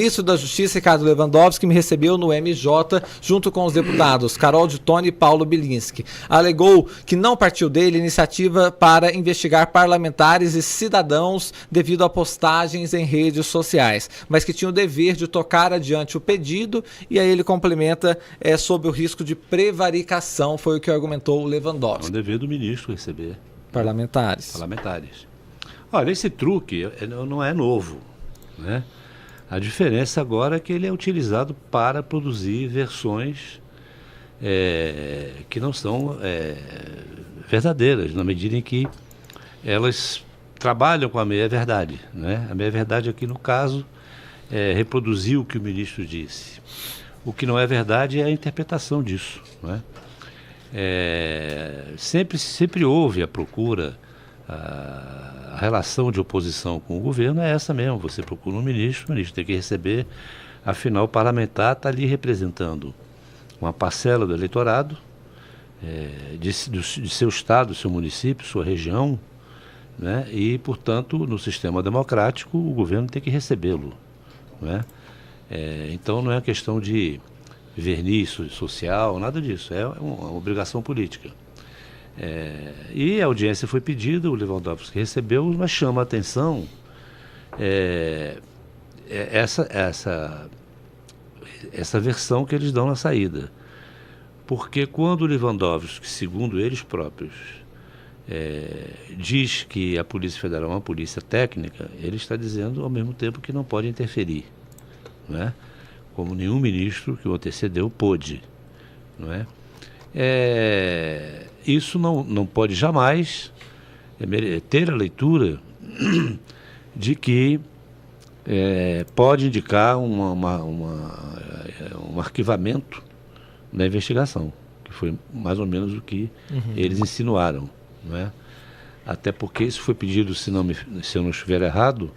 ministro da Justiça, Ricardo Lewandowski, me recebeu no MJ junto com os deputados Carol de Tone e Paulo Bilinski. Alegou que não partiu dele iniciativa para investigar parlamentares e cidadãos devido a postagens em redes sociais, mas que tinha o dever de tocar adiante o pedido, e aí ele complementa sobre o risco de prevaricação, foi o que argumentou o Lewandowski. É um dever do ministro receber parlamentares. Olha, esse truque não é novo, né? A diferença agora é que ele é utilizado para produzir versões que não são verdadeiras, na medida em que elas trabalham com a meia-verdade, né? A meia-verdade aqui, no caso, é reproduzir o que o ministro disse. O que não é verdade é a interpretação disso, né? Sempre houve a procura, a relação de oposição com o governo é essa mesmo. Você procura um ministro, o ministro tem que receber, afinal o parlamentar está ali representando uma parcela do eleitorado, de seu estado, do seu município, sua região, né? E, portanto, no sistema democrático, o governo tem que recebê-lo, né? Então não é questão de verniz social, nada disso, é uma obrigação política. E a audiência foi pedida, o Lewandowski recebeu, mas chama a atenção essa versão que eles dão na saída. Porque quando o Lewandowski, segundo eles próprios, diz que a Polícia Federal é uma polícia técnica, ele está dizendo ao mesmo tempo que não pode interferir, não é? Como nenhum ministro que o antecedeu pôde, não é? Isso não pode jamais ter a leitura de que pode indicar um arquivamento da investigação, que foi mais ou menos o que eles insinuaram, não é? Até porque isso foi pedido, se eu não estiver errado,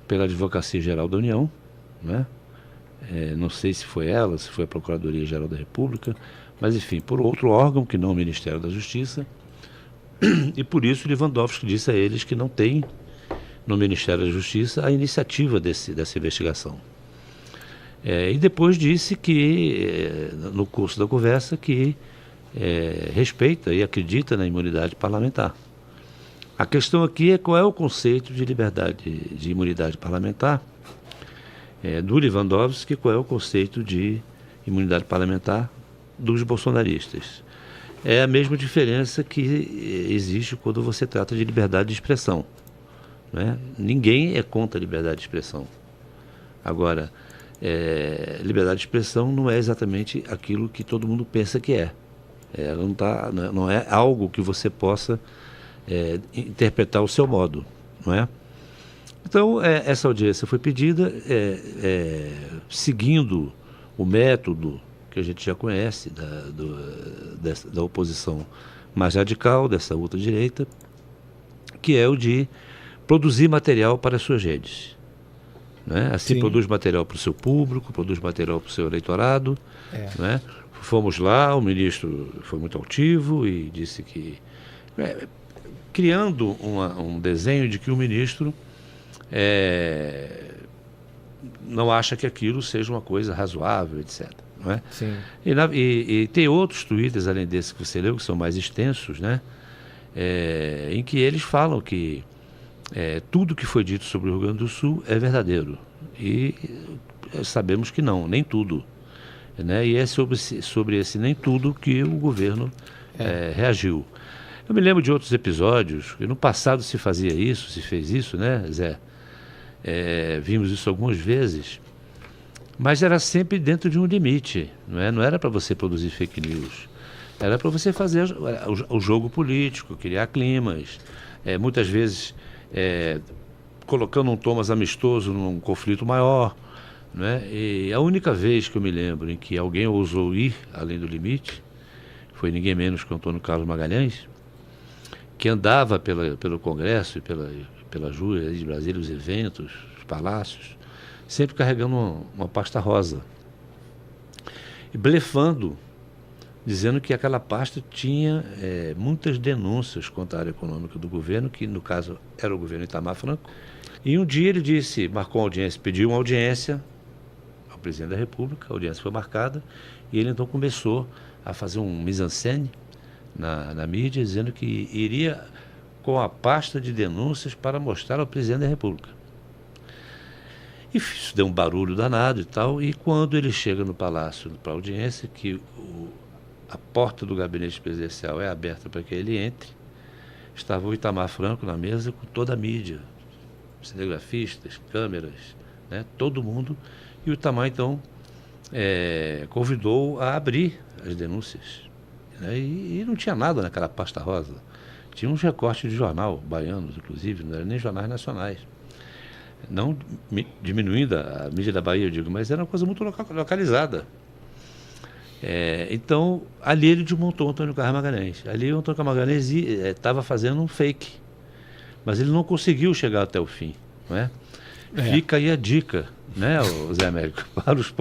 pela Advocacia Geral da União, não é? Não sei se foi ela, se foi a Procuradoria-Geral da República, mas enfim, por outro órgão que não o Ministério da Justiça, e por isso Lewandowski disse a eles que não tem no Ministério da Justiça a iniciativa dessa investigação. E depois disse que, no curso da conversa, que respeita e acredita na imunidade parlamentar. A questão aqui é qual é o conceito de liberdade, de imunidade parlamentar do Lewandowski, qual é o conceito de imunidade parlamentar dos bolsonaristas. É a mesma diferença que existe quando você trata de liberdade de expressão, né? Ninguém é contra a liberdade de expressão. Agora, liberdade de expressão não é exatamente aquilo que todo mundo pensa que é. Não é algo que você possa interpretar ao seu modo, não é? Então, essa audiência foi pedida seguindo o método que a gente já conhece da oposição mais radical, dessa ultradireita, que é o de produzir material para as suas redes, né? Assim, sim, produz material para o seu público, produz material para o seu eleitorado, né? Fomos lá, o ministro foi muito altivo e disse que... criando um desenho de que o ministro não acha que aquilo seja uma coisa razoável, etc. Não é? Sim. E tem outros twitters, além desse que você leu, que são mais extensos, né? Em que eles falam que tudo que foi dito sobre o Rio Grande do Sul é verdadeiro. E sabemos que não, nem tudo, né? E é sobre esse nem tudo que o governo reagiu. Eu me lembro de outros episódios, que no passado se fazia isso, se fez isso, né, Zé? Vimos isso algumas vezes, mas era sempre dentro de um limite, não é? Não era para você produzir fake news, era para você fazer o jogo político, criar climas, muitas vezes colocando um tom mais amistoso num conflito maior, não é? E a única vez que eu me lembro em que alguém ousou ir além do limite foi ninguém menos que o Antônio Carlos Magalhães, que andava pelo Congresso e pelas ruas de Brasília, os eventos, os palácios, sempre carregando uma pasta rosa e blefando, dizendo que aquela pasta tinha muitas denúncias contra a área econômica do governo, que no caso era o governo Itamar Franco. E um dia ele marcou uma audiência, pediu uma audiência ao presidente da República, a audiência foi marcada, e ele então começou a fazer um mise-en-scène na mídia, dizendo que iria com a pasta de denúncias para mostrar ao presidente da República. E isso deu um barulho danado e tal, e quando ele chega no palácio para a audiência, que a porta do gabinete presidencial é aberta para que ele entre, estava o Itamar Franco na mesa com toda a mídia, cinegrafistas, câmeras, né, todo mundo, e o Itamar então convidou a abrir as denúncias, né, e não tinha nada naquela pasta rosa, tinha uns recortes de jornal, baianos inclusive, não eram nem jornais nacionais. Não diminuindo a mídia da Bahia, eu digo, mas era uma coisa muito localizada. Então, ali ele desmontou o Antônio Carlos Magalhães. Ali o Antônio Carlos Magalhães estava fazendo um fake, mas ele não conseguiu chegar até o fim. Não é? Fica aí a dica, né, Zé Américo, para as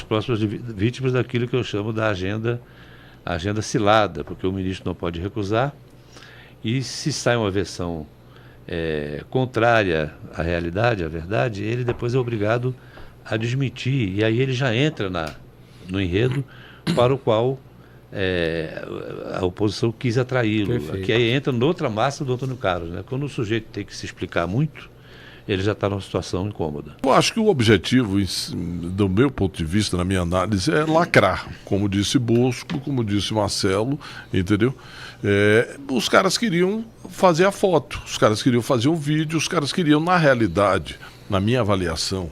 próximas vítimas daquilo que eu chamo da agenda cilada, porque o ministro não pode recusar, e se sai uma versão contrária à realidade, à verdade, ele depois é obrigado a desmentir, e aí ele já entra no enredo para o qual a oposição quis atraí-lo, que aí entra noutra massa do Antônio Carlos, né? Quando o sujeito tem que se explicar muito, ele já está numa situação incômoda. Eu acho que o objetivo, do meu ponto de vista, na minha análise, é lacrar, como disse Bosco, como disse Marcelo, entendeu? Os caras queriam fazer a foto, os caras queriam fazer o vídeo, os caras queriam, na realidade, na minha avaliação,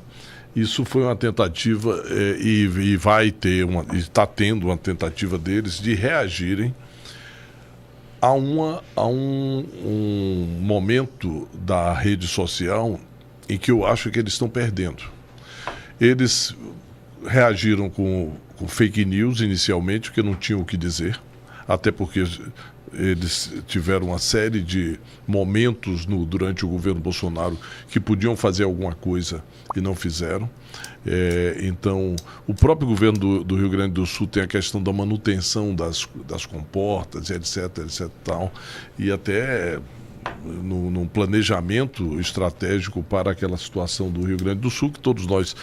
isso foi uma tentativa e vai ter está tendo uma tentativa deles de reagirem a um momento da rede social em que eu acho que eles estão perdendo. Eles reagiram com fake news inicialmente, porque não tinham o que dizer, até porque eles tiveram uma série de momentos durante o governo Bolsonaro que podiam fazer alguma coisa e não fizeram. Então, o próprio governo do Rio Grande do Sul tem a questão da manutenção das comportas, etc, etc, tal, e até num planejamento estratégico para aquela situação do Rio Grande do Sul, que todos nós,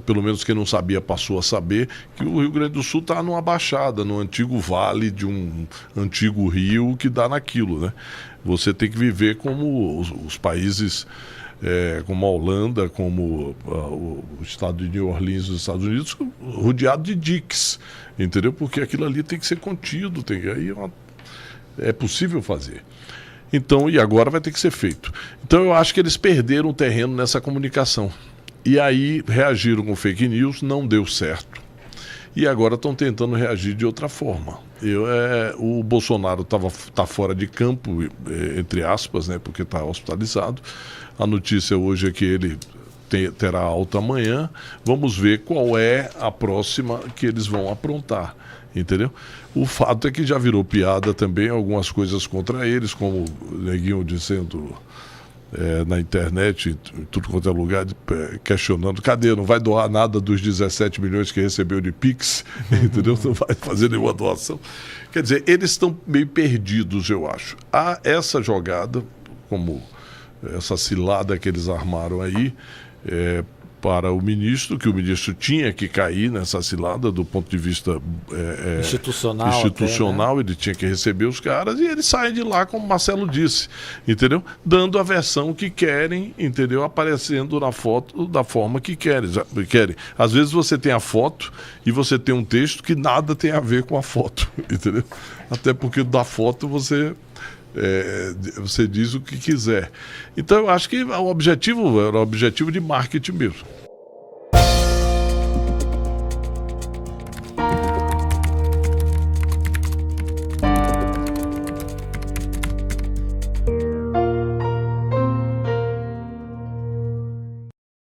pelo menos quem não sabia passou a saber, que o Rio Grande do Sul está numa baixada, no antigo vale de um antigo rio que dá naquilo, né? Você tem que viver como os países, como a Holanda, como o estado de New Orleans dos Estados Unidos, rodeado de diques, entendeu? Porque aquilo ali tem que ser contido, aí é possível fazer. Então, e agora vai ter que ser feito. Então eu acho que eles perderam o terreno nessa comunicação. E aí reagiram com fake news, não deu certo. E agora estão tentando reagir de outra forma. O Bolsonaro tá fora de campo, entre aspas, né, porque está hospitalizado. A notícia hoje é que ele terá alta amanhã. Vamos ver qual é a próxima que eles vão aprontar, entendeu? O fato é que já virou piada também algumas coisas contra eles, como o Neguinho dizendo na internet, em tudo quanto é lugar, questionando, cadê? Não vai doar nada dos 17 milhões que recebeu de Pix, entendeu? Não vai fazer nenhuma doação. Quer dizer, eles estão meio perdidos, eu acho. Há essa jogada, como essa cilada que eles armaram aí, para o ministro, que o ministro tinha que cair nessa cilada do ponto de vista institucional, né? Ele tinha que receber os caras e eles saem de lá, como o Marcelo disse, entendeu? Dando a versão que querem, entendeu? Aparecendo na foto da forma que querem. Às vezes você tem a foto e você tem um texto que nada tem a ver com a foto, entendeu? Até porque da foto você diz o que quiser. Então eu acho que o objetivo era o objetivo de marketing mesmo.